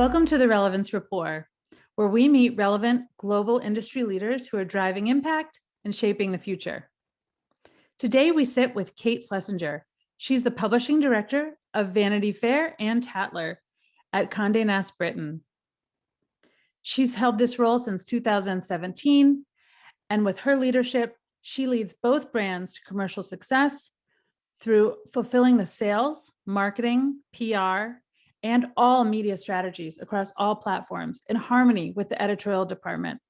Welcome to the Relevance Rapport, where we meet relevant global industry leaders who are driving impact and shaping the future. Today, we sit with Kate Slesinger. She's the publishing director of Vanity Fair and Tatler at Condé Nast Britain. She's held this role since 2017, and with her leadership, she leads both brands to commercial success through fulfilling the sales, marketing, PR, and all media strategies across all platforms in harmony with the editorial department.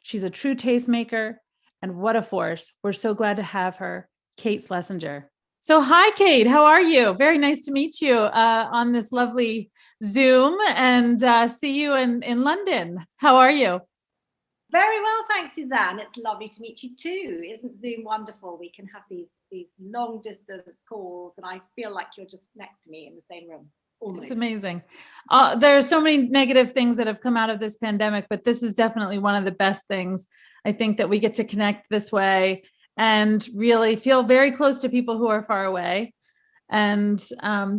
She's a true tastemaker, and what a force. We're so glad to have her, Kate Slesinger. So hi, Kate, how are you? Very nice to meet you on this lovely Zoom and see you in London. How are you? Very well, thanks, Suzanne. It's lovely to meet you too. Isn't Zoom wonderful? We can have these long distance calls, and I feel like you're just next to me in the same room. Almost. It's amazing. There are so many negative things that have come out of this pandemic, but this is definitely one of the best things. I think that we get to connect this way and really feel very close to people who are far away. And,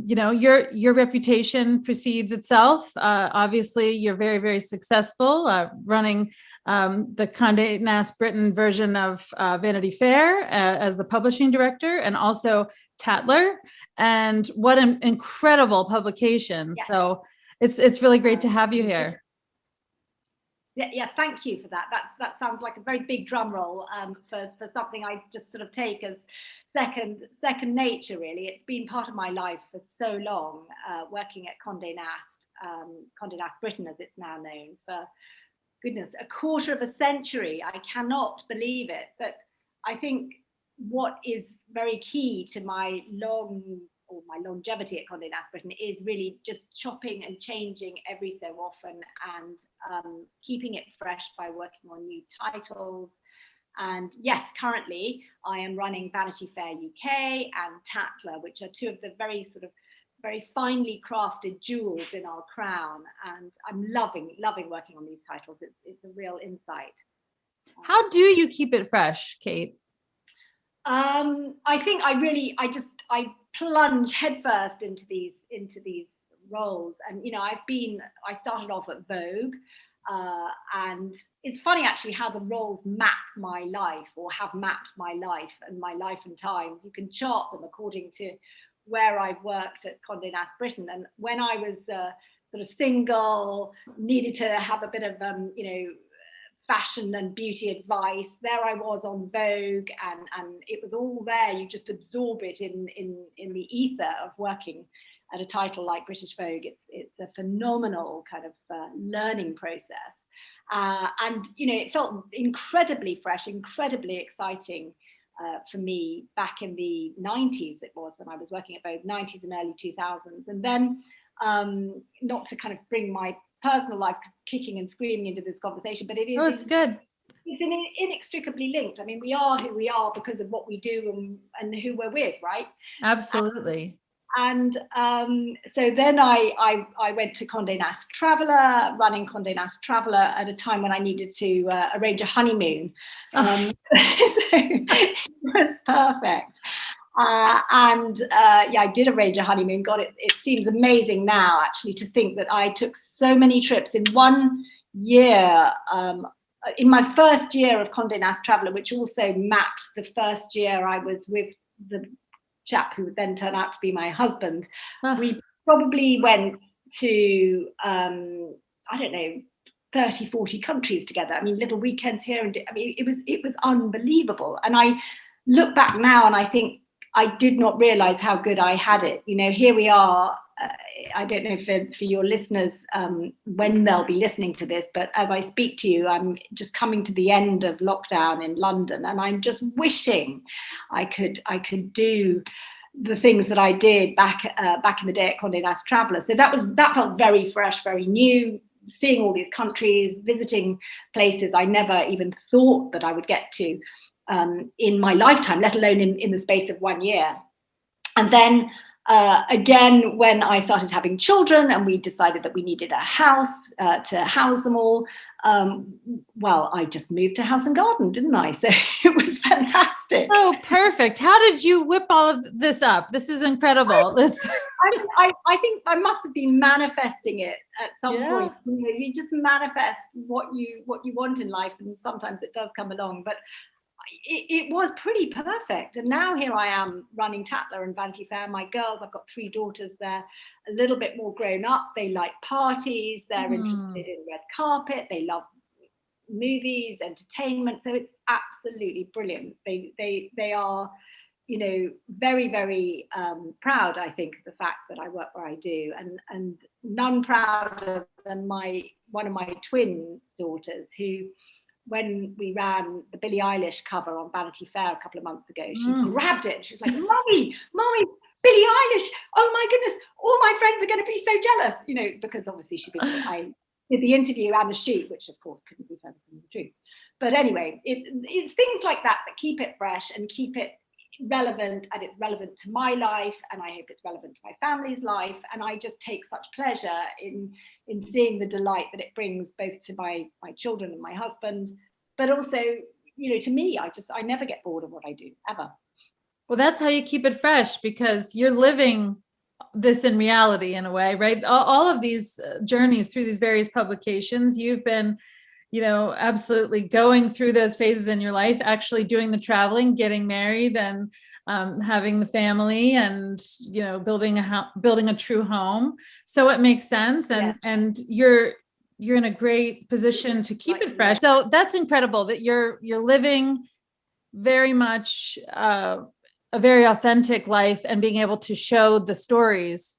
your reputation precedes itself. Obviously, you're very, very successful running the Condé Nast Britain version of Vanity Fair as the publishing director, and also Tatler. And what an incredible publication. Yes. So it's really great to have you here. Yeah, thank you for that. That sounds like a very big drum roll for something I just sort of take as second nature, really. It's been part of my life for so long, working at Condé Nast Britain, as it's now known, for goodness, a quarter of a century. I cannot believe it. But I think what is very key to my longevity at Condé Nast Britain is really just chopping and changing every so often, and keeping it fresh by working on new titles. And yes, currently I am running Vanity Fair UK and Tatler, which are two of the very finely crafted jewels in our crown. And I'm loving working on these titles. It's a real insight. How do you keep it fresh, Kate? I think I plunge headfirst into these roles. And I started off at Vogue. And it's funny actually how the roles map my life, or have mapped my life and times. You can chart them according to where I've worked at Condé Nast Britain. And when I was sort of single, needed to have a bit of fashion and beauty advice, there I was on Vogue, and it was all there. You just absorb it in the ether of working at a title like British Vogue. It's a phenomenal kind of learning process, and it felt incredibly fresh, incredibly exciting for me back in the 90s. It was when I was working at Vogue, 90s and early 2000s. And then not to kind of bring my personal life kicking and screaming into this conversation, but it is. Oh, it's good. It's inextricably linked. I mean, we are who we are because of what we do and who we're with, right? Absolutely. And so then I went to Condé Nast Traveler, running Condé Nast Traveler at a time when I needed to arrange a honeymoon. So it was perfect. I did arrange a honeymoon. God, it seems amazing now, actually, to think that I took so many trips in 1 year. In my first year of Condé Nast Traveler, which also mapped the first year I was with the chap who would then turn out to be my husband. We probably went to, 30, 40 countries together. I mean, little weekends here. And it was unbelievable. And I look back now and I think I did not realize how good I had it. Here we are. I don't know for your listeners when they'll be listening to this, but as I speak to you, I'm just coming to the end of lockdown in London, and I'm just wishing I could do the things that I did back in the day at Condé Nast Traveler. So that felt very fresh, very new. Seeing all these countries, visiting places I never even thought that I would get to in my lifetime, let alone in the space of 1 year. And then Again, when I started having children and we decided that we needed a house to house them all, well, I just moved to House and Garden, didn't I? So it was fantastic. So perfect. How did you whip all of this up? This is incredible. I think I must have been manifesting it at some point. You know, you just manifest what you want in life, and sometimes it does come along. But it was pretty perfect. And now here I am running Tatler and Vanity Fair. My girls, I've got 3 daughters, they're a little bit more grown up. They like parties, they're interested in red carpet, they love movies, entertainment. So it's absolutely brilliant. They are, you know, very, very proud, I think, of the fact that I work where I do, and none prouder than one of my twin daughters, who, when we ran the Billie Eilish cover on Vanity Fair a couple of months ago, she grabbed it. She was like, Mommy, Billie Eilish. Oh my goodness, all my friends are going to be so jealous, you know, because obviously I did the interview and the shoot, which of course couldn't be further from the truth. But anyway, it's things like that that keep it fresh and keep it relevant, and it's relevant to my life, and I hope it's relevant to my family's life, and I just take such pleasure in seeing the delight that it brings both to my children and my husband, but also, you know, to me. I never get bored of what I do, ever. Well, that's how you keep it fresh, because you're living this in reality in a way, right? All of these journeys through these various publications, you've been, you know, absolutely going through those phases in your life, actually doing the traveling, getting married, and having the family, and, you know, building a true home. So it makes sense, and you're in a great position to keep it fresh. So that's incredible that you're living very much a very authentic life, and being able to show the stories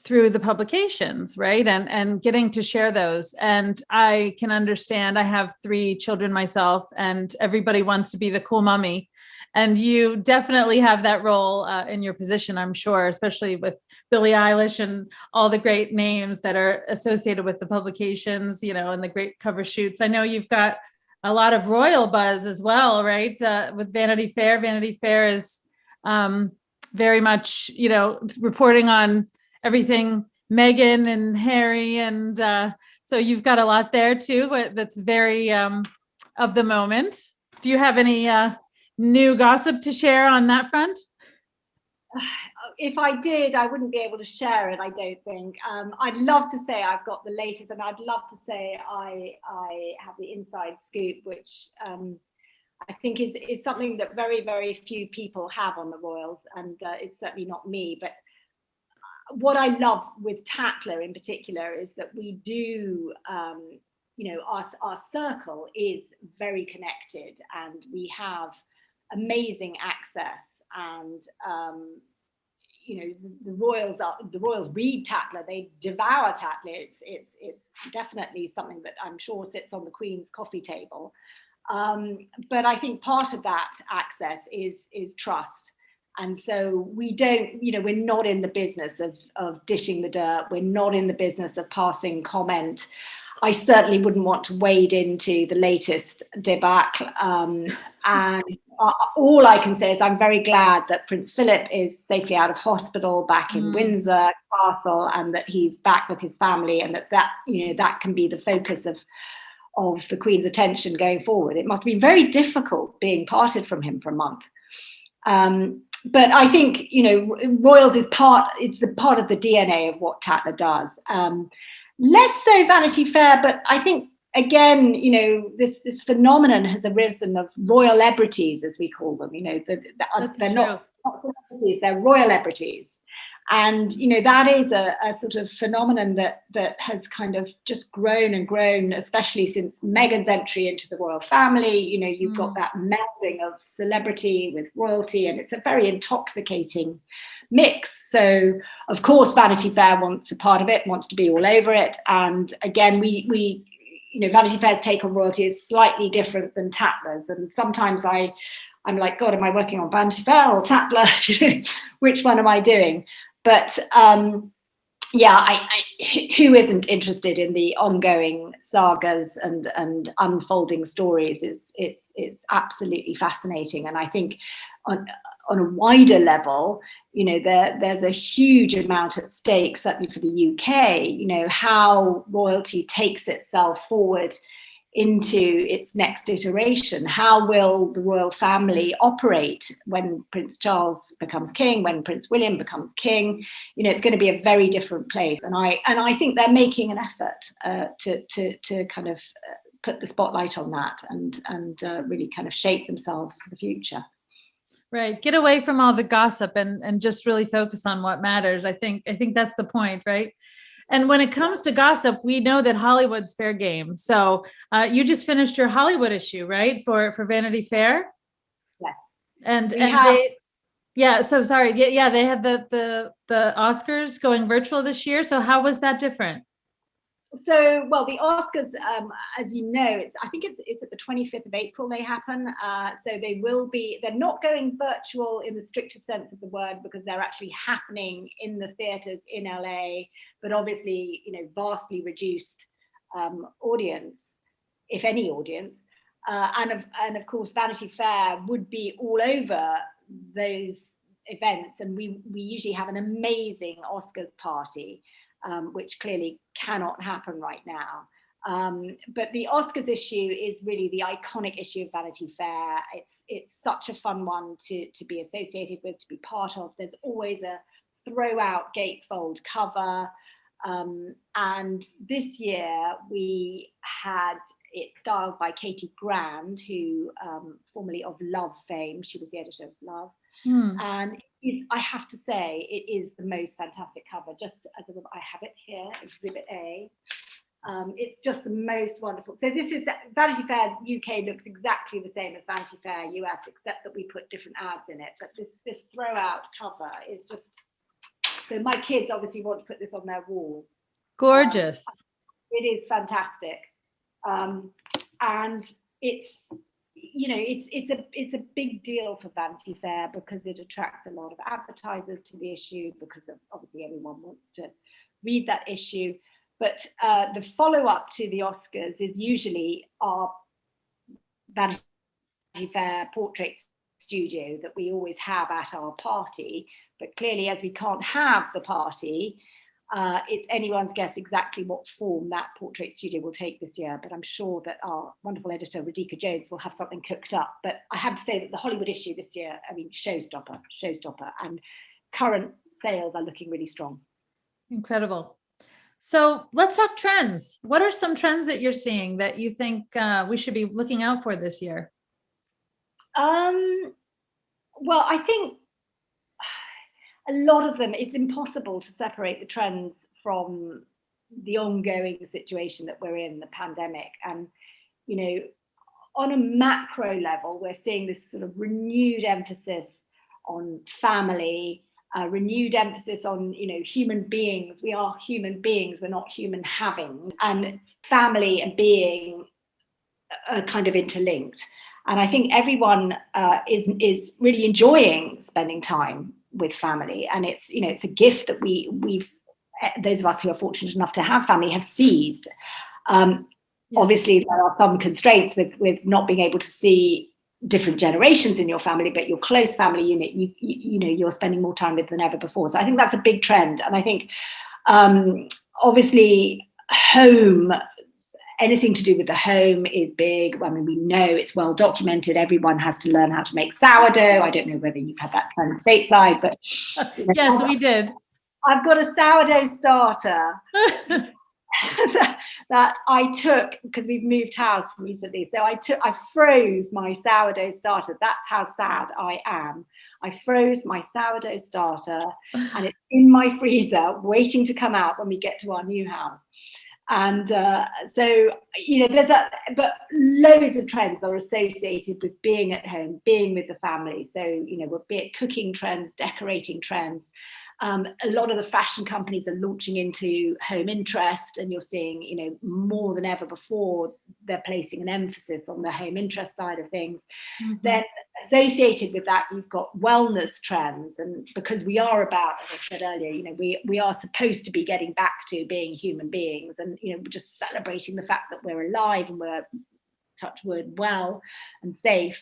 through the publications, right? And getting to share those. And I can understand, I have 3 children myself, and everybody wants to be the cool mommy. And you definitely have that role in your position, I'm sure, especially with Billie Eilish and all the great names that are associated with the publications, you know, and the great cover shoots. I know you've got a lot of royal buzz as well, right? With Vanity Fair. Vanity Fair is very much, you know, reporting on everything Meghan and Harry, and so you've got a lot there too, that's very of the moment. Do you have any new gossip to share on that front? If I did, I wouldn't be able to share it, I don't think. I'd love to say I've got the latest, and I'd love to say I have the inside scoop, which I think is something that very, very few people have on the royals, and it's certainly not me. But what I love with Tatler in particular is that we do, you know, our circle is very connected, and we have amazing access, and you know, the royals read Tatler, they devour Tatler. It's definitely something that I'm sure sits on the Queen's coffee table. But I think part of that access is trust. And so we don't, you know, we're not in the business of dishing the dirt. We're not in the business of passing comment. I certainly wouldn't want to wade into the latest debacle. And all I can say is I'm very glad that Prince Philip is safely out of hospital, back in Windsor Castle, and that he's back with his family, and that you know, that can be the focus of the Queen's attention going forward. It must have been very difficult being parted from him for a month. But I think, you know, royals is part of the DNA of what Tatler does. Less so Vanity Fair, but I think, again, you know, this phenomenon has arisen of royal celebrities, as we call them. You know, they're not celebrities, they're royal celebrities. And, you know, that is a sort of phenomenon that has kind of just grown and grown, especially since Meghan's entry into the royal family. You know, you've got that melding of celebrity with royalty, and it's a very intoxicating mix. So, of course, Vanity Fair wants a part of it, wants to be all over it. And again, we you know, Vanity Fair's take on royalty is slightly different than Tatler's. And sometimes I'm like, God, am I working on Vanity Fair or Tatler? Which one am I doing? But yeah, who isn't interested in the ongoing sagas and unfolding stories? It's absolutely fascinating. And I think on a wider level, you know, there's a huge amount at stake, certainly for the UK, you know, how royalty takes itself forward into its next iteration. How will the royal family operate when Prince Charles becomes king, when Prince William becomes king? You know, it's going to be a very different place. And I think they're making an effort to kind of put the spotlight on that and really kind of shape themselves for the future. Right. Get away from all the gossip and just really focus on what matters. I think that's the point, right? And when it comes to gossip, we know that Hollywood's fair game. So you just finished your Hollywood issue, right? For Vanity Fair. Yes. And they, yeah. So sorry. Yeah. They had the Oscars going virtual this year. So how was that different? So, well, the Oscars, as you know, I think it's at the 25th of April they happen. So they're not going virtual in the strictest sense of the word, because they're actually happening in the theaters in LA, but obviously, you know, vastly reduced audience, if any audience. And of course, Vanity Fair would be all over those events. And we usually have an amazing Oscars party. Which clearly cannot happen right now. But the Oscars issue is really the iconic issue of Vanity Fair. It's such a fun one to be associated with, to be part of. There's always a throw-out gatefold cover. And this year we had it styled by Katie Grand, who formerly of Love fame. She was the editor of Love. And I have to say, it is the most fantastic cover. Just as I have it here, Exhibit A. It's just the most wonderful. So this is Vanity Fair UK looks exactly the same as Vanity Fair US, except that we put different ads in it. But this throw-out cover is just, so my kids obviously want to put this on their wall. Gorgeous. It is fantastic, and it's, you know, it's a big deal for Vanity Fair because it attracts a lot of advertisers to the issue, because obviously everyone wants to read that issue. But the follow-up to the Oscars is usually our Vanity Fair portrait studio that we always have at our party. But clearly, as we can't have the party, it's anyone's guess exactly what form that portrait studio will take this year. But I'm sure that our wonderful editor, Radhika Jones, will have something cooked up. But I have to say that the Hollywood issue this year, I mean, showstopper, and current sales are looking really strong. Incredible. So let's talk trends. What are some trends that you're seeing that you think we should be looking out for this year? Well, I think a lot of them, it's impossible to separate the trends from the ongoing situation that we're in, the pandemic. And, you know, on a macro level, we're seeing this sort of renewed emphasis on family, renewed emphasis on, you know, human beings. We are human beings, we're not human having. And family and being are kind of interlinked. And I think everyone is really enjoying spending time with family, and it's, you know, it's a gift that we've those of us who are fortunate enough to have family have seized. Obviously, there are some constraints with not being able to see different generations in your family, but your close family unit, you know, you're spending more time with than ever before. So I think that's a big trend, and I think obviously home. Anything to do with the home is big. I mean, we know it's well documented. Everyone has to learn how to make sourdough. I don't know whether you've had that trend stateside, but yes, we did. I've got a sourdough starter that I took because we've moved house recently. So I froze my sourdough starter. That's how sad I am. I froze my sourdough starter, and it's in my freezer waiting to come out when we get to our new house. And so, you know, but loads of trends are associated with being at home, being with the family. So, you know, be it cooking trends, decorating trends. A lot of the fashion companies are launching into home interest, and you're seeing, you know, more than ever before, they're placing an emphasis on the home interest side of things. Mm-hmm. Then associated with that, you've got wellness trends, and because we are about, as I said earlier, you know, we are supposed to be getting back to being human beings, and, you know, just celebrating the fact that we're alive and we're, touch wood, well and safe.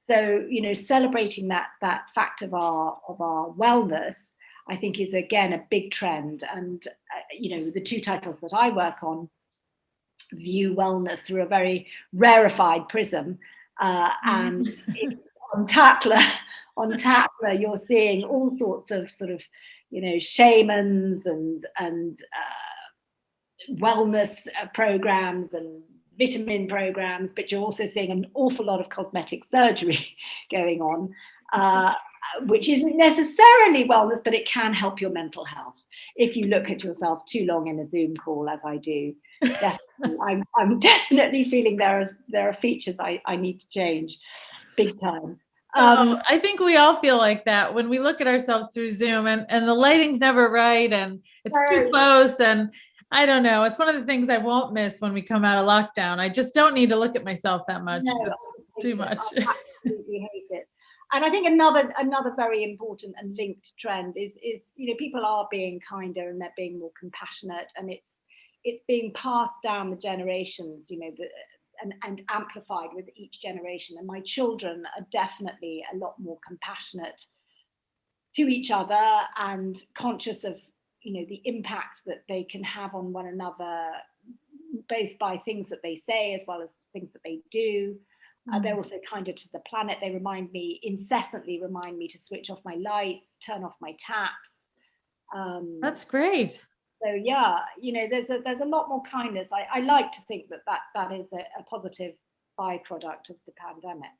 So, celebrating that fact of our wellness, I think, is again a big trend. And the two titles that I work on view wellness through a very rarefied prism, and it's on Tatler. On Tatler, you're seeing all sorts of sort of shamans and wellness programs and vitamin programs, but you're also seeing an awful lot of cosmetic surgery going on, which isn't necessarily wellness, but it can help your mental health. If you look at yourself too long in a Zoom call, as I do, definitely, I'm definitely feeling there are features I need to change big time. I think we all feel like that when we look at ourselves through Zoom, and the lighting's never right, and it's too close, and I don't know. It's one of the things I won't miss when we come out of lockdown. I just don't need to look at myself that much. No, it's too much. I absolutely hate it. And I think another very important and linked trend is people are being kinder and they're being more compassionate, and it's being passed down the generations, and amplified with each generation. And my children are definitely a lot more compassionate to each other and conscious of the impact that they can have on one another, both by things that they say as well as things that they do. They're also kinder to the planet. They incessantly remind me to switch off my lights, turn off my taps. That's great. So yeah, there's a lot more kindness. I like to think that is a positive byproduct of the pandemic.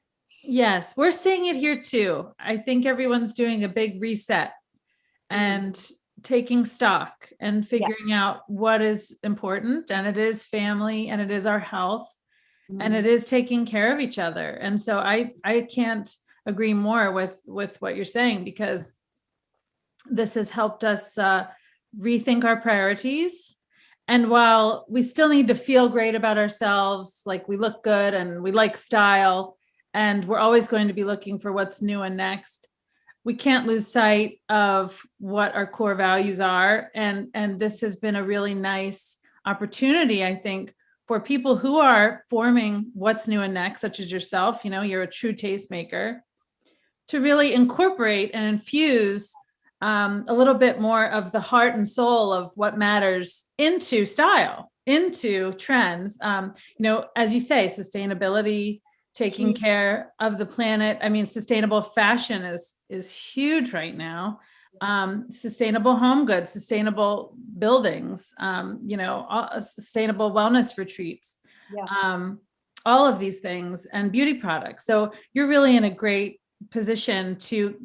Yes, we're seeing it here too. I think everyone's doing a big reset and taking stock and figuring out what is important, and it is family, and it is our health, and it is taking care of each other. And so I can't agree more with what you're saying, because this has helped us rethink our priorities. And while we still need to feel great about ourselves, like we look good and we like style, and we're always going to be looking for what's new and next, we can't lose sight of what our core values are. And this has been a really nice opportunity, I think, for people who are forming what's new and next, such as yourself, you're a true tastemaker, to really incorporate and infuse a little bit more of the heart and soul of what matters into style, into trends. As you say, sustainability, taking care of the planet. I mean, sustainable fashion is huge right now. Sustainable home goods, sustainable buildings, sustainable wellness retreats, all of these things, and beauty products. So you're really in a great position to,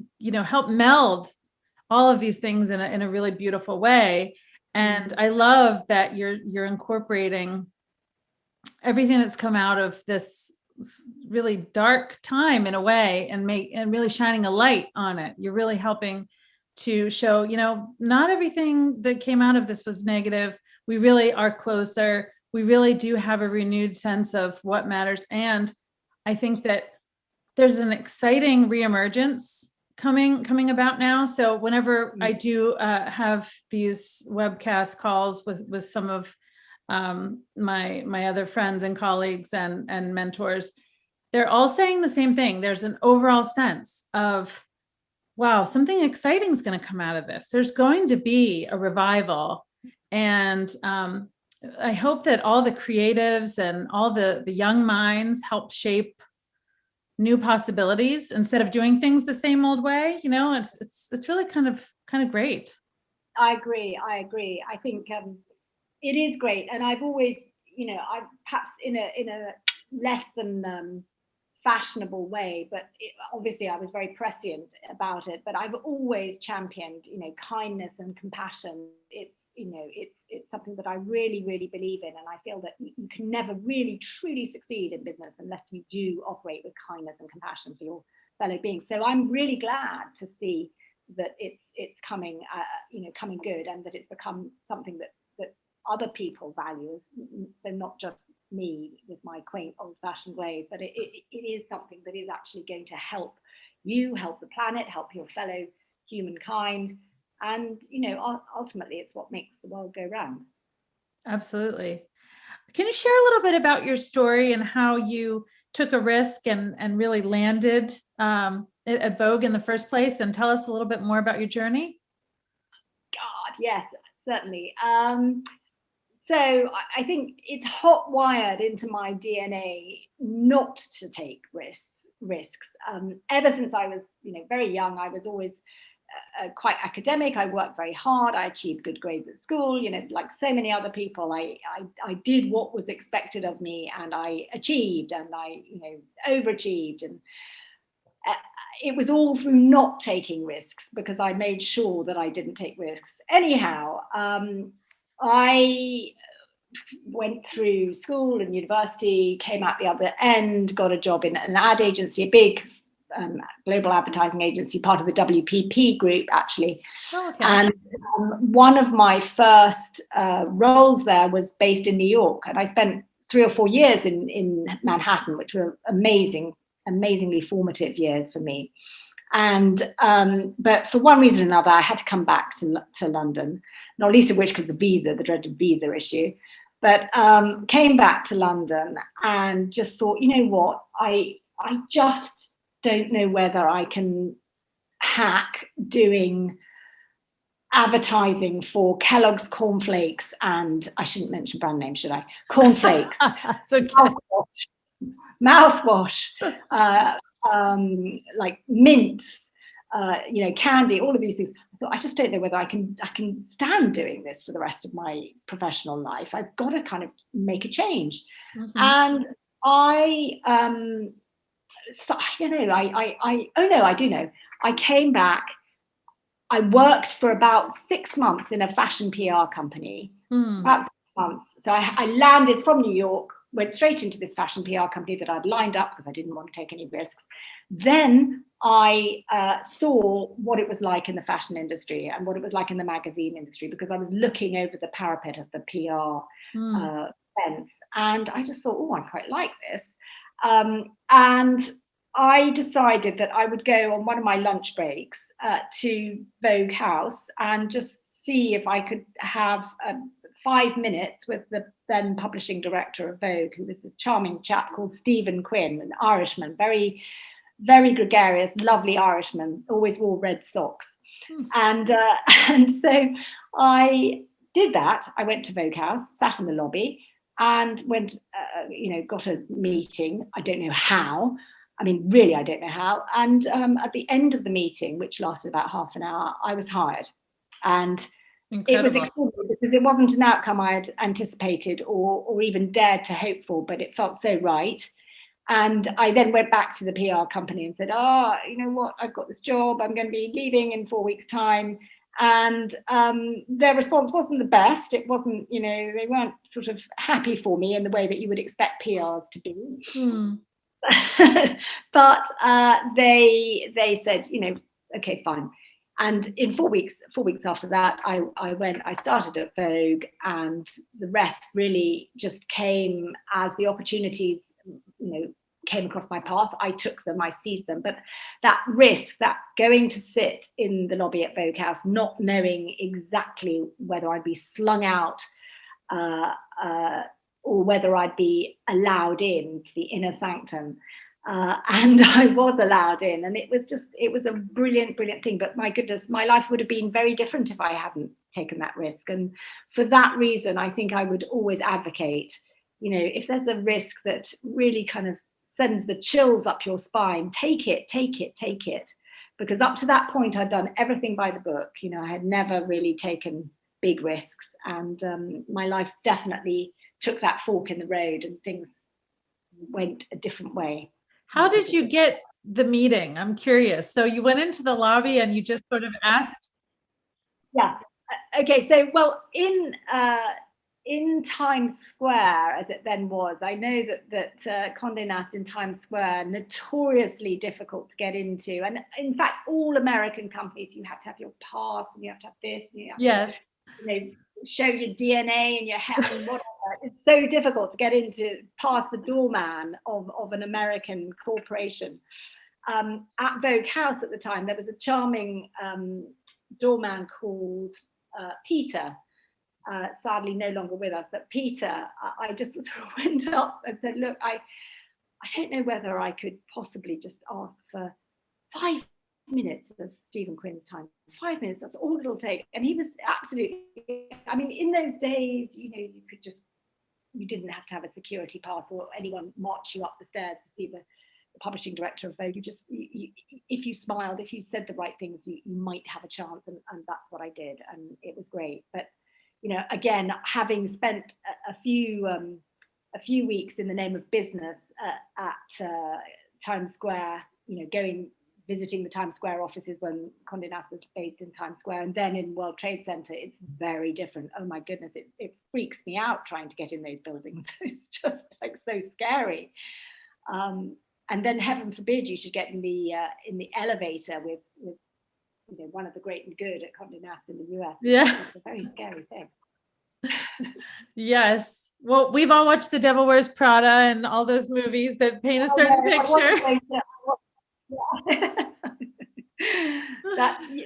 help meld all of these things in a really beautiful way. And I love that you're incorporating everything that's come out of this really dark time in a way, and really shining a light on it. You're really helping to show, not everything that came out of this was negative. We really are closer. We really do have a renewed sense of what matters. And I think that there's an exciting reemergence coming about now. So whenever I do have these webcast calls with some of my other friends and colleagues and mentors, they're all saying the same thing. There's an overall sense of, wow, something exciting is going to come out of this. There's going to be a revival. And I hope that all the creatives and all the young minds help shape new possibilities instead of doing things the same old way. It's really kind of great. I agree. I think it is great. And I've always, I perhaps in a less than fashionable way, but obviously I was very prescient about it, but I've always championed, kindness and compassion. It's something that I really, really believe in. And I feel that you can never really truly succeed in business unless you do operate with kindness and compassion for your fellow beings. So I'm really glad to see that it's coming, coming good, and that it's become something that other people value. So not just me with my quaint old-fashioned ways, but it is something that is actually going to help you, help the planet, help your fellow humankind. And ultimately it's what makes the world go round. Absolutely. Can you share a little bit about your story and how you took a risk and really landed at Vogue in the first place, and tell us a little bit more about your journey? God, yes, certainly. So I think it's hot wired into my DNA not to take risks. Ever since I was, very young, I was always quite academic. I worked very hard. I achieved good grades at school. Like so many other people, I did what was expected of me, and I achieved, and I overachieved, and it was all through not taking risks, because I made sure that I didn't take risks. Anyhow, I went through school and university, came out the other end, got a job in an ad agency, a big global advertising agency, part of the WPP group, actually. Oh, okay. And one of my first roles there was based in New York. And I spent 3 or 4 years in Manhattan, which were amazingly formative years for me. And but for one reason or another, I had to come back to London, not least of which because the dreaded visa issue. But came back to London and just thought, you know what, I just don't know whether I can hack doing advertising for Kellogg's cornflakes, and I shouldn't mention brand names, should I? Cornflakes, It's okay. mouthwash, like mints, candy, all of these things. I thought, I just don't know whether I can stand doing this for the rest of my professional life. I've got to kind of make a change. Mm-hmm. And I do know. I came back. I worked for about 6 months in a fashion PR company, about 6 months. So I landed from New York, went straight into this fashion PR company that I'd lined up because I didn't want to take any risks. Then I saw what it was like in the fashion industry and what it was like in the magazine industry, because I was looking over the parapet of the PR fence. And I just thought, oh, I quite like this. And I decided that I would go on one of my lunch breaks to Vogue House and just see if I could have 5 minutes with the then publishing director of Vogue, who was a charming chap called Stephen Quinn, an Irishman, very, very gregarious, lovely Irishman, always wore red socks. And so I did that. I went to Vogue House, sat in the lobby, and went, got a meeting. I don't know how. I mean, really, I don't know how. And at the end of the meeting, which lasted about half an hour, I was hired. And Incredible. It was extraordinary because it wasn't an outcome I had anticipated or even dared to hope for, but it felt so right. And I then went back to the PR company and said, you know what, I've got this job. I'm going to be leaving in 4 weeks' time. And their response wasn't the best. It wasn't, they weren't sort of happy for me in the way that you would expect PRs to be. But they said, okay, fine. And in 4 weeks after that, I started at Vogue, and the rest really just came as the opportunities, came across my path. I took them, I seized them. But that risk, that going to sit in the lobby at Vogue House, not knowing exactly whether I'd be slung out or whether I'd be allowed in to the inner sanctum. And I was allowed in, and it was a brilliant thing. But my goodness, my life would have been very different if I hadn't taken that risk. And for that reason, I think I would always advocate, if there's a risk that really kind of sends the chills up your spine, take it. Because up to that point, I'd done everything by the book. I had never really taken big risks, and my life definitely took that fork in the road, and things went a different way. How did you get the meeting? I'm curious. So you went into the lobby and you just sort of asked? Yeah. Okay. So, well, in Times Square, as it then was, I know that Condé Nast in Times Square, notoriously difficult to get into. And in fact, all American companies, you have to have your pass, and you have to have this, and you have to, show your DNA and your hair and whatever. It's so difficult to get into, past the doorman of an American corporation. At Vogue House at the time, there was a charming doorman called Peter, sadly no longer with us, but Peter, I just sort of went up and said, look, I don't know whether I could possibly just ask for 5 minutes of Stephen Quinn's time. 5 minutes, that's all it'll take. And he was absolutely, I mean, in those days, you know, you didn't have to have a security pass or anyone march you up the stairs to see the publishing director of Vogue. If you smiled, if you said the right things, you might have a chance. And that's what I did. And it was great. But, you know, again, having spent a few weeks in the name of business at Times Square, you know, visiting the Times Square offices when Condé Nast was based in Times Square, and then in World Trade Center, it's very different. Oh my goodness, it freaks me out trying to get in those buildings. It's just like so scary. And then heaven forbid you should get in the elevator with you know, one of the great and good at Condé Nast in the US. Yeah, it's a very scary thing. Yes. Well, we've all watched The Devil Wears Prada and all those movies that paint a certain picture.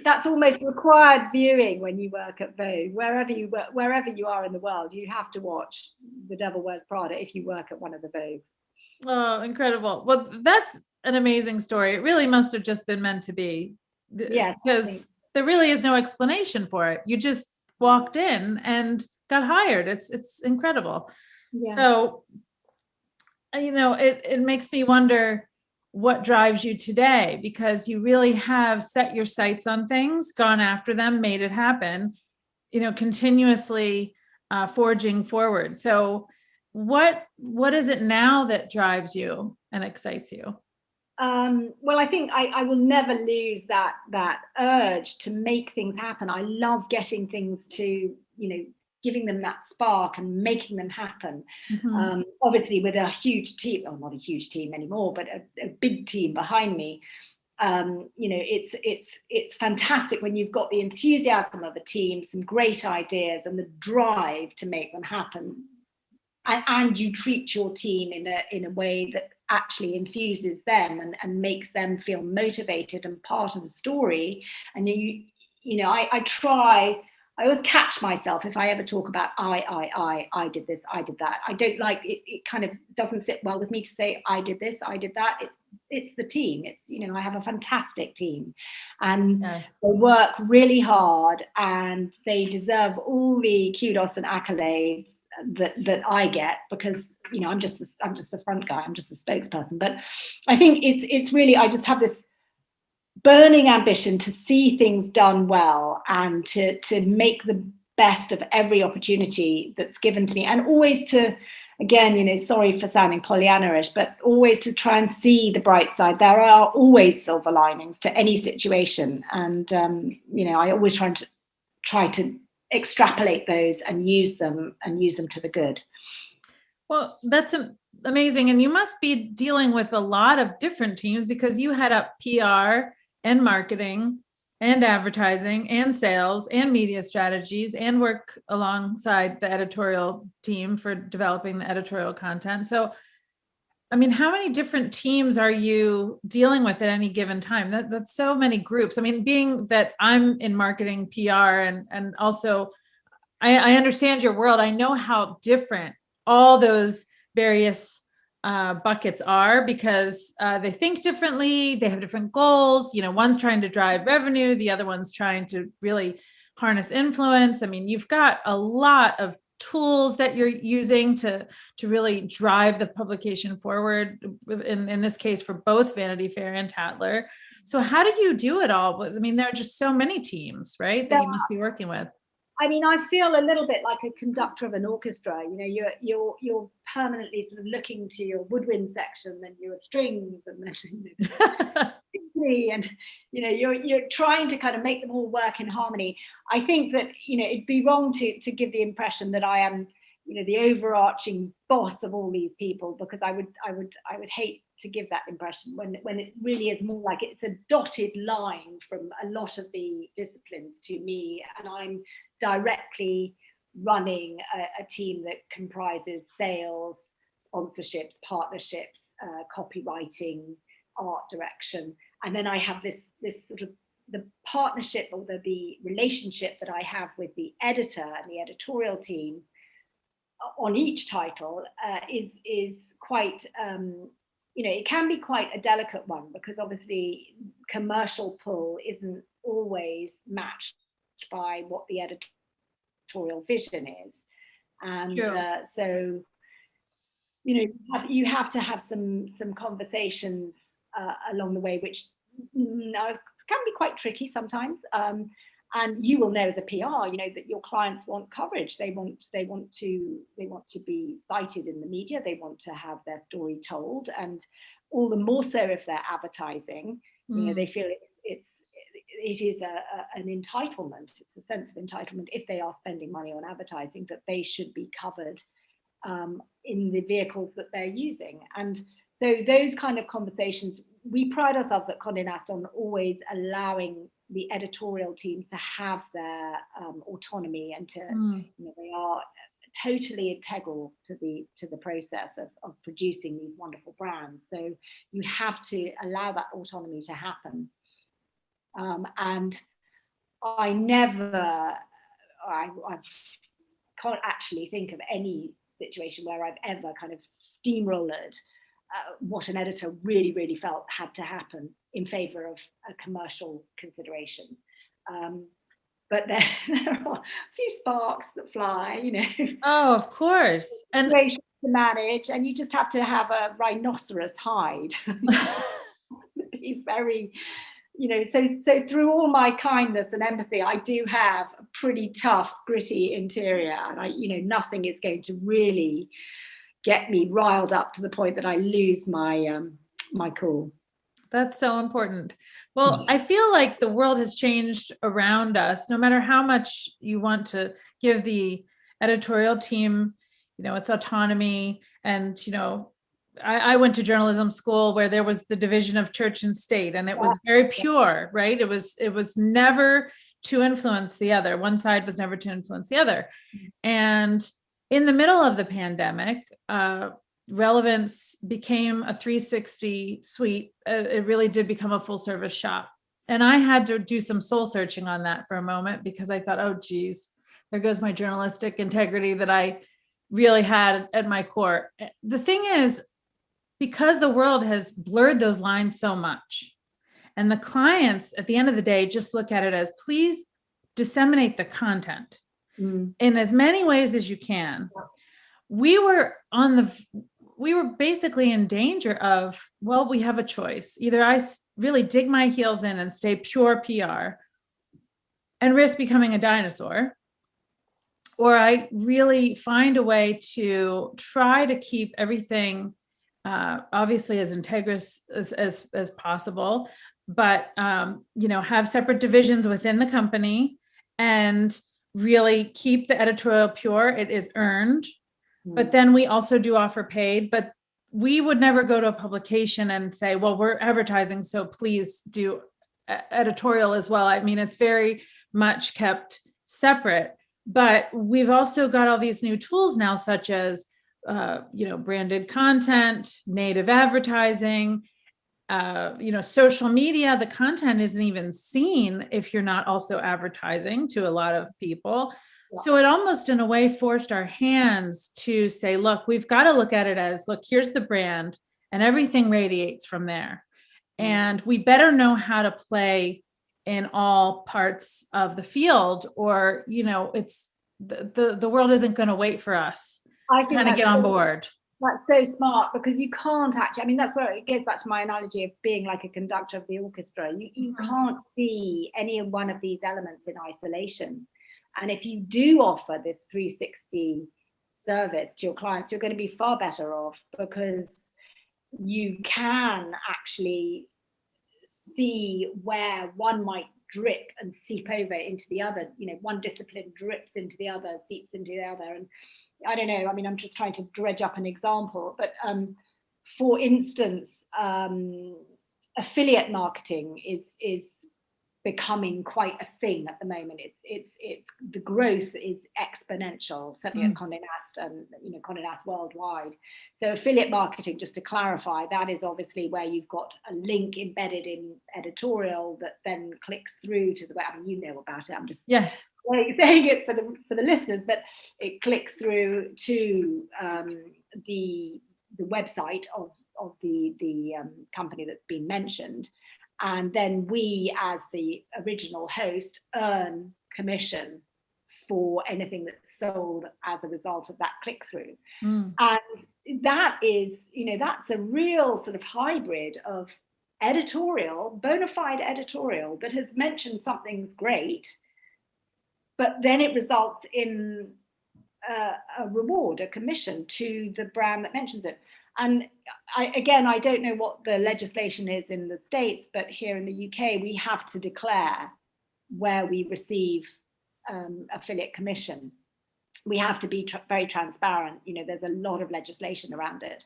That's almost required viewing when you work at Vogue. Wherever you are in the world, you have to watch The Devil Wears Prada if you work at one of the Vogues. Oh, incredible. Well, that's an amazing story. It really must have just been meant to be. Yes, because there really is no explanation for it. You just walked in and got hired. It's incredible. Yeah. So, you know, it makes me wonder what drives you today, because you really have set your sights on things, gone after them, made it happen, you know, continuously forging forward. So what is it now that drives you and excites you? Well, I think I will never lose that urge to make things happen. I love getting things to, you know, giving them that spark and making them happen. Mm-hmm. Obviously with a huge team, or not a huge team anymore, but a big team behind me. You know, it's fantastic when you've got the enthusiasm of a team, some great ideas, and the drive to make them happen. And you treat your team in a way that actually infuses them and makes them feel motivated and part of the story. And you know, I always catch myself if I ever talk about I did this, I did that. I don't like it. It kind of doesn't sit well with me to say I did this, I did that. It's the team. It's, you know, I have a fantastic team, and yes, they work really hard, and they deserve all the kudos and accolades that I get, because, you know, I'm just the front guy, I'm just the spokesperson. But I think it's really, I just have this burning ambition to see things done well and to make the best of every opportunity that's given to me, and always to, again, you know, sorry for sounding Pollyanna-ish, but always to try and see the bright side. There are always silver linings to any situation, and you know, I always try to extrapolate those and use them to the good. Well, that's amazing. And you must be dealing with a lot of different teams, because you head up PR and marketing and advertising and sales and media strategies, and work alongside the editorial team for developing the editorial content. So, I mean, how many different teams are you dealing with at any given time? That's so many groups. I mean, being that I'm in marketing, PR, and also I understand your world. I know how different all those various buckets are, because they think differently. They have different goals. You know, one's trying to drive revenue. The other one's trying to really harness influence. I mean, you've got a lot of tools that you're using to really drive the publication forward, in this case for both Vanity Fair and Tatler. So how do you do it all? I mean, there are just so many teams, right, that you must be working with. I mean, I feel a little bit like a conductor of an orchestra. You know, you're permanently sort of looking to your woodwind section and your strings, and then and, you know, you're trying to kind of make them all work in harmony. I think that, you know, it'd be wrong to give the impression that I am, you know, the overarching boss of all these people, because I would hate to give that impression when it really is more like it's a dotted line from a lot of the disciplines to me, and I'm directly running a team that comprises sales, sponsorships, partnerships, copywriting, art direction, and then I have this sort of partnership or the relationship that I have with the editor and the editorial team on each title is quite, it can be quite a delicate one, because obviously commercial pull isn't always matched by what the editorial vision is. And so, you have to have some conversations along the way, which can be quite tricky sometimes. And you will know as a PR, that your clients want coverage. They want to be cited in the media. They want to have their story told, and all the more so if they're advertising. They feel it is an entitlement. It's a sense of entitlement if they are spending money on advertising, that they should be covered in the vehicles that they're using. And so those kind of conversations, we pride ourselves at Condé Nast on always allowing the editorial teams to have their autonomy, and to they are totally integral to the process of producing these wonderful brands. So you have to allow that autonomy to happen. And I can't actually think of any situation where I've ever kind of steamrollered what an editor really, really felt had to happen in favor of a commercial consideration. But there are a few sparks that fly, Oh, of course. And to manage, and you just have to have a rhinoceros hide to be very, so through all my kindness and empathy, I do have a pretty tough, gritty interior, and nothing is going to really get me riled up to the point that I lose my my cool. That's so important. Well, I feel like the world has changed around us. No matter how much you want to give the editorial team, its autonomy, and I went to journalism school where there was the division of church and state, and it was very pure, right? It was never to influence the other. One side was never to influence the other. And in the middle of the pandemic, Relevance became a 360 suite. It really did become a full service shop. And I had to do some soul searching on that for a moment, because I thought, oh, geez, there goes my journalistic integrity that I really had at my core. The thing is, because the world has blurred those lines so much, and the clients at the end of the day just look at it as, please disseminate the content in as many ways as you can. We were basically in danger of, well, we have a choice. Either I really dig my heels in and stay pure PR and risk becoming a dinosaur, or I really find a way to try to keep everything obviously as integrous as possible, but have separate divisions within the company and really keep the editorial pure. It is earned. But then we also do offer paid, but we would never go to a publication and say, well, we're advertising, so please do editorial as well. I mean, it's very much kept separate, but we've also got all these new tools now, such as, branded content, native advertising, social media. The content isn't even seen if you're not also advertising to a lot of people. So it almost in a way forced our hands to say, look, we've got to look at it as, look, here's the brand, and everything radiates from there. And we better know how to play in all parts of the field, or, it's the world isn't going to wait for us to kind of get on board. That's so smart, because you can't actually, that's where it goes back to my analogy of being like a conductor of the orchestra. You can't see any one of these elements in isolation. And if you do offer this 360 service to your clients, you're going to be far better off, because you can actually see where one might drip and seep over into the other. One discipline drips into the other, seeps into the other. And I don't know, I'm just trying to dredge up an example, but for instance, affiliate marketing is becoming quite a thing at the moment. It's the growth is exponential, certainly at Condé Nast and Condé Nast worldwide. So affiliate marketing, just to clarify, that is obviously where you've got a link embedded in editorial that then clicks through to the web. I mean, you know about it. I'm just saying it for the listeners, but it clicks through to the website of the company that's been mentioned. And then we, as the original host, earn commission for anything that's sold as a result of that click-through. And that is, that's a real sort of hybrid of editorial, bona fide editorial that has mentioned something's great, but then it results in a reward, a commission to the brand that mentions it. And I don't know what the legislation is in the States, but here in the UK, we have to declare where we receive affiliate commission. We have to be very transparent. There's a lot of legislation around it,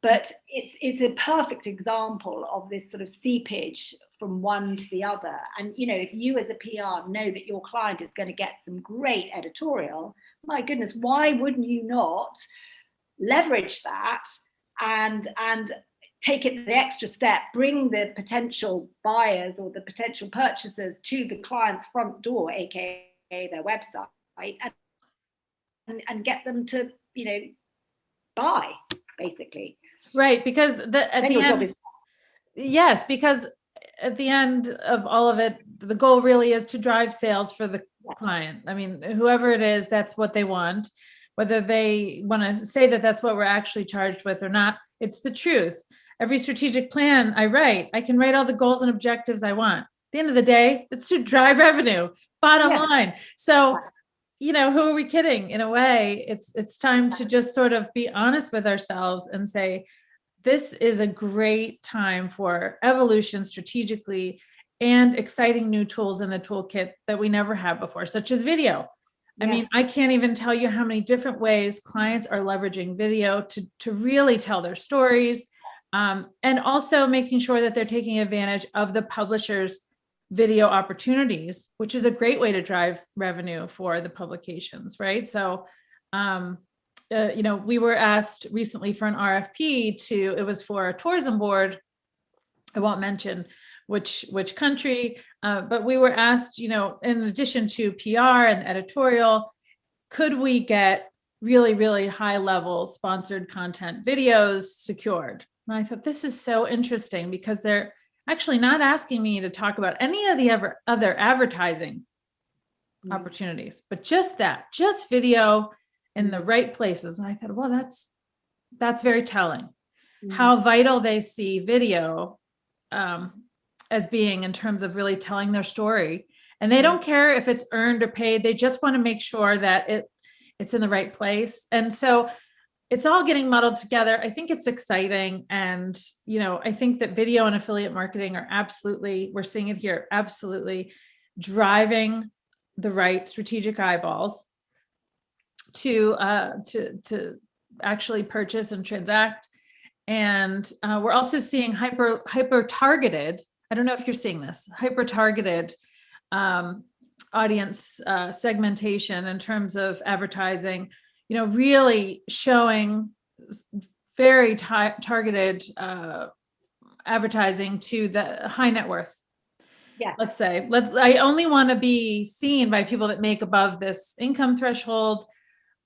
but it's a perfect example of this sort of seepage from one to the other. And if you as a PR know that your client is going to get some great editorial, my goodness, why wouldn't you not leverage that and take it the extra step, bring the potential buyers or the potential purchasers to the client's front door, aka their website, and get them to buy, basically. Right, because yes, because at the end of all of it, the goal really is to drive sales for the client. I mean, whoever it is, that's what they want. Whether they want to say that that's what we're actually charged with or not, it's the truth. Every strategic plan I write, I can write all the goals and objectives I want. At the end of the day, it's to drive revenue, bottom line. So, who are we kidding? In a way, it's time to just sort of be honest with ourselves and say, this is a great time for evolution strategically and exciting new tools in the toolkit that we never had before, such as video. I mean, I can't even tell you how many different ways clients are leveraging video to really tell their stories, and also making sure that they're taking advantage of the publisher's video opportunities, which is a great way to drive revenue for the publications, right? So, we were asked recently for an RFP it was for a tourism board. I won't mention which country, but we were asked, in addition to PR and editorial, could we get really, really high level sponsored content videos secured? And I thought, this is so interesting because they're actually not asking me to talk about any of the other advertising opportunities, but just video in the right places. And I thought, well, that's very telling how vital they see video as being in terms of really telling their story. And they don't care if it's earned or paid. They just want to make sure that it's in the right place. And so it's all getting muddled together. I think it's exciting. And, I think that video and affiliate marketing are we're seeing it here, absolutely driving the right strategic eyeballs to actually purchase and transact. And we're also seeing hyper targeted. I don't know if you're seeing this, hyper targeted audience segmentation in terms of advertising, really showing very targeted advertising to the high net worth. Let's say, I only want to be seen by people that make above this income threshold.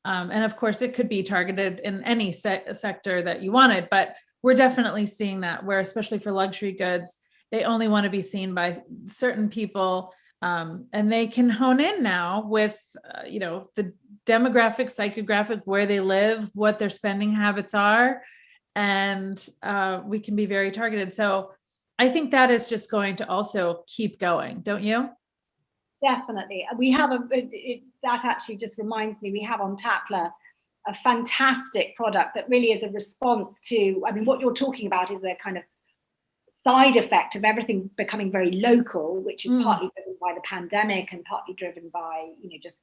And of course, it could be targeted in any sector that you wanted, but we're definitely seeing that where, especially for luxury goods, they only want to be seen by certain people. And they can hone in now with, the demographic, psychographic, where they live, what their spending habits are, and we can be very targeted. So I think that is just going to also keep going, don't you? Definitely. We have that actually just reminds me, we have on Tatler a fantastic product that really is a response to, what you're talking about is a kind of side effect of everything becoming very local, which is partly driven by the pandemic and partly driven by, just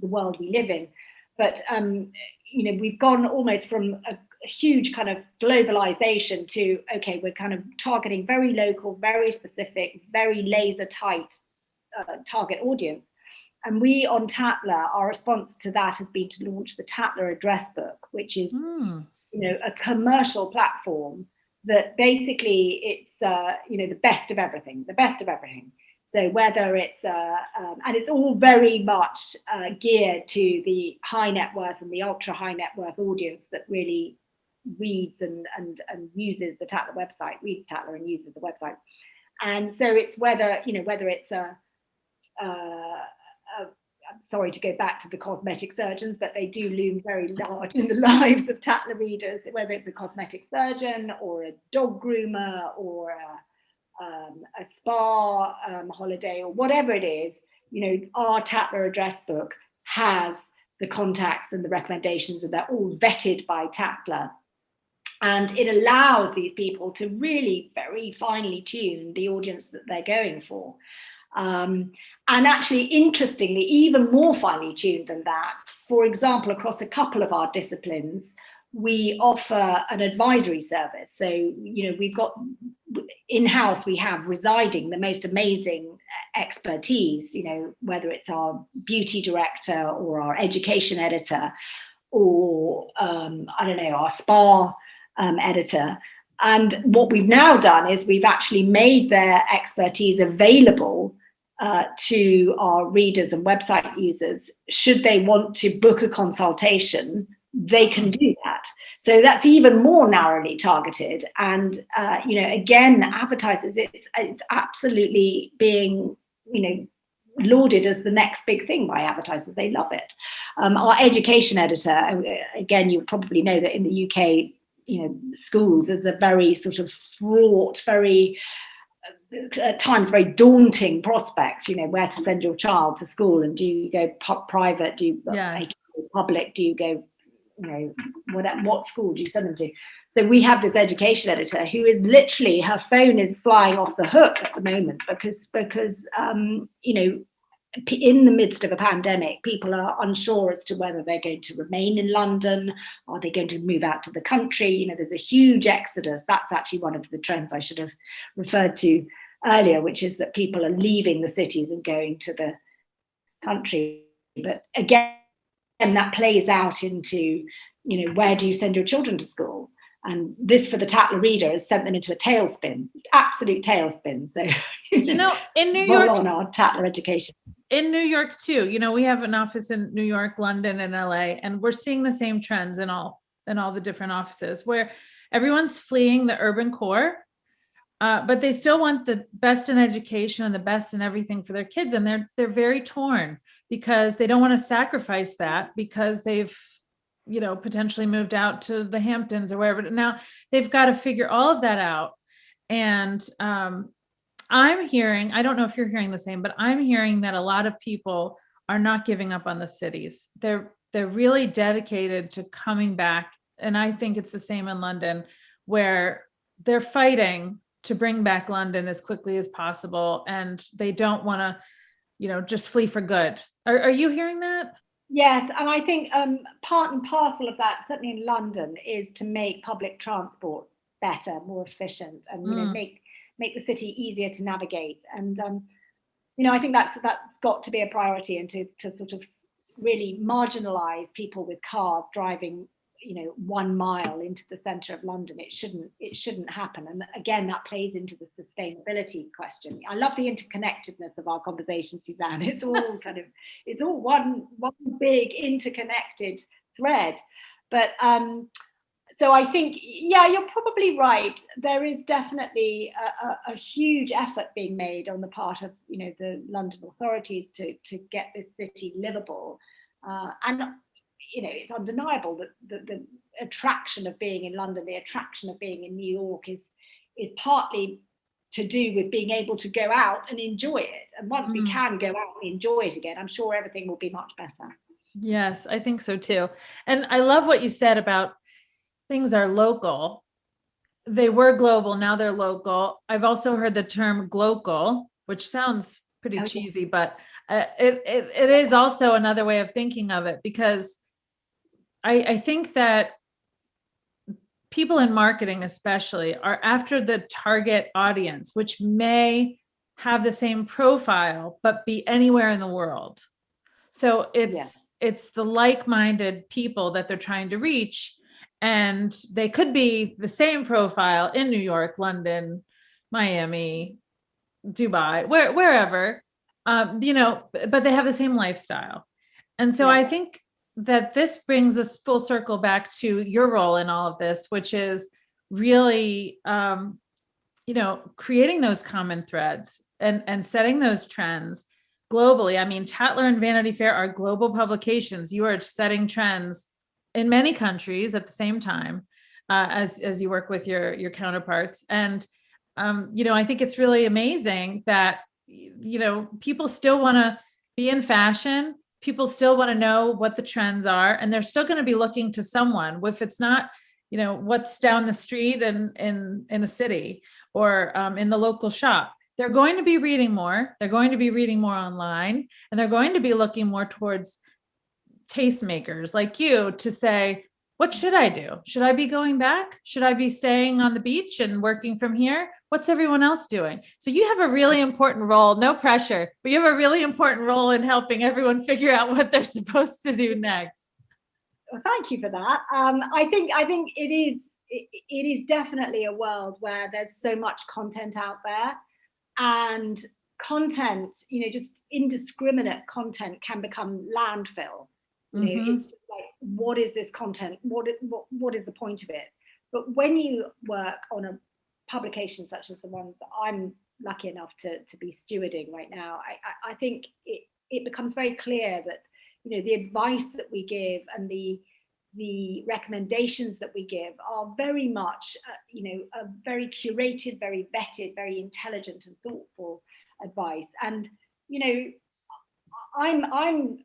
the world we live in. But, we've gone almost from huge kind of globalization to, okay, we're kind of targeting very local, very specific, very laser tight target audience. And we on Tatler, our response to that has been to launch the Tatler Address Book, which is a commercial platform that basically it's the best of everything. So whether it's and it's all very much geared to the high net worth and the ultra high net worth audience that really reads and uses the Tatler website, reads Tatler and uses the website. And so it's whether it's I'm sorry to go back to the cosmetic surgeons, but they do loom very large in the lives of Tatler readers, whether it's a cosmetic surgeon or a dog groomer or a spa holiday or whatever it is. Our Tatler Address Book has the contacts and the recommendations, and they're all vetted by Tatler. And it allows these people to really very finely tune the audience that they're going for. And actually, interestingly, even more finely tuned than that, for example, across a couple of our disciplines, we offer an advisory service. So, we've got in-house, we have residing the most amazing expertise, whether it's our beauty director or our education editor or, our spa editor. And what we've now done is we've actually made their expertise available to our readers and website users. Should they want to book a consultation, they can do that. So that's even more narrowly targeted. And, again, advertisers, it's absolutely being, lauded as the next big thing by advertisers. They love it. Our education editor, again, you probably know that in the UK, schools is a very sort of fraught, very at times very daunting prospect, where to send your child to school, and do you go private, do you go public, do you go, what school do you send them to? So we have this education editor who is literally, her phone is flying off the hook at the moment because in the midst of a pandemic, people are unsure as to whether they're going to remain in London. Are they going to move out to the country? There's a huge exodus. That's actually one of the trends I should have referred to earlier, which is that people are leaving the cities and going to the country. But again, that plays out into, where do you send your children to school? And this, for the Tatler reader, has sent them into a tailspin, absolute tailspin. So, in New York, on our Tatler education. In New York too, we have an office in New York, London, and LA, and we're seeing the same trends in all the different offices where everyone's fleeing the urban core, but they still want the best in education and the best in everything for their kids, and they're very torn because they don't want to sacrifice that because they've potentially moved out to the Hamptons or wherever. Now they've got to figure all of that out, and I'm hearing, I don't know if you're hearing the same, but I'm hearing that a lot of people are not giving up on the cities. They're really dedicated to coming back. And I think it's the same in London, where they're fighting to bring back London as quickly as possible. And they don't want to, just flee for good. Are you hearing that? Yes, and I think part and parcel of that, certainly in London, is to make public transport better, more efficient, and make the city easier to navigate. And I think that's got to be a priority, and to sort of really marginalize people with cars driving 1 mile into the center of London. It shouldn't happen. And again, that plays into the sustainability question. I love the interconnectedness of our conversation, Suzanne. It's all one big interconnected thread. But so I think, you're probably right. There is definitely a huge effort being made on the part of the London authorities to get this city livable, and it's undeniable that the attraction of being in London, the attraction of being in New York is partly to do with being able to go out and enjoy it. And once we can go out and enjoy it again, I'm sure everything will be much better. Yes, I think so too. And I love what you said about things are local. They were global, now they're local. I've also heard the term glocal, which sounds pretty cheesy, but it is also another way of thinking of it, because I think that people in marketing especially are after the target audience, which may have the same profile, but be anywhere in the world. So it's the like-minded people that they're trying to reach. And they could be the same profile in New York, London, Miami, Dubai, wherever, but they have the same lifestyle. And so I think that this brings us full circle back to your role in all of this, which is really, creating those common threads and setting those trends globally. I mean, Tatler and Vanity Fair are global publications. You are setting trends in many countries at the same time, as you work with your counterparts. And I think it's really amazing that people still want to be in fashion. People still want to know what the trends are, and they're still going to be looking to someone. If it's not, what's down the street in a city or in the local shop, they're going to be reading more. They're going to be reading more online, and they're going to be looking more towards tastemakers like you to say, what should I do? Should I be going back? Should I be staying on the beach and working from here? What's everyone else doing? So you have a really important role, no pressure, but you have a really important role in helping everyone figure out what they're supposed to do next. Well, thank you for that. I think it is definitely a world where there's so much content out there, and content, just indiscriminate content can become landfill. It's just like, what is this content? What is the point of it? But when you work on a publication such as the ones that I'm lucky enough to be stewarding right now, I think it becomes very clear that the advice that we give and the recommendations that we give are very much a very curated, very vetted, very intelligent and thoughtful advice. And I'm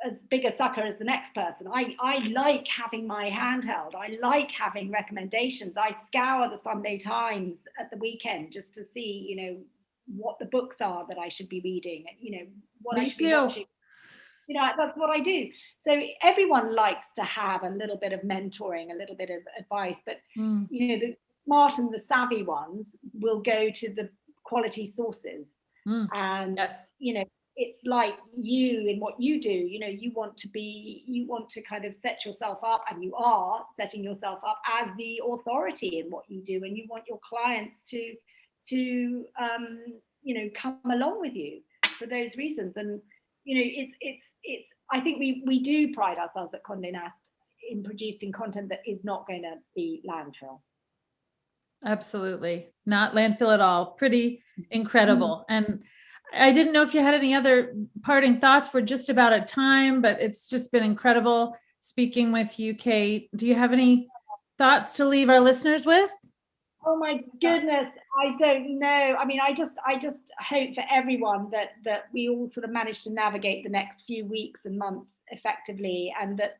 as big a sucker as the next person. I like having my handheld. I like having recommendations. I scour the Sunday Times at the weekend just to see, what the books are that I should be reading, what I should be watching. That's what I do. So everyone likes to have a little bit of mentoring, a little bit of advice, but the smart and the savvy ones will go to the quality sources. And it's like you in what you do, you want to kind of set yourself up, and you are setting yourself up as the authority in what you do, and you want your clients to come along with you for those reasons. And it's I think we do pride ourselves at Condé Nast in producing content that is not going to be landfill. Absolutely not landfill at all. Pretty incredible. And I didn't know if you had any other parting thoughts. We're just about at time, but it's just been incredible speaking with you, Kate. Do you have any thoughts to leave our listeners with? Oh my goodness, I don't know. I mean, I just hope for everyone that we all sort of manage to navigate the next few weeks and months effectively, and that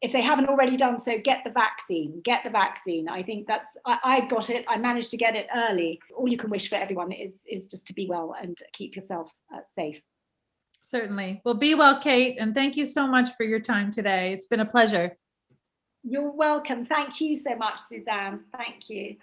if they haven't already done so, get the vaccine. I think I got it. I managed to get it early. All you can wish for everyone is just to be well and keep yourself safe. Certainly. Well, be well, Kate. And thank you so much for your time today. It's been a pleasure. You're welcome. Thank you so much, Suzanne. Thank you.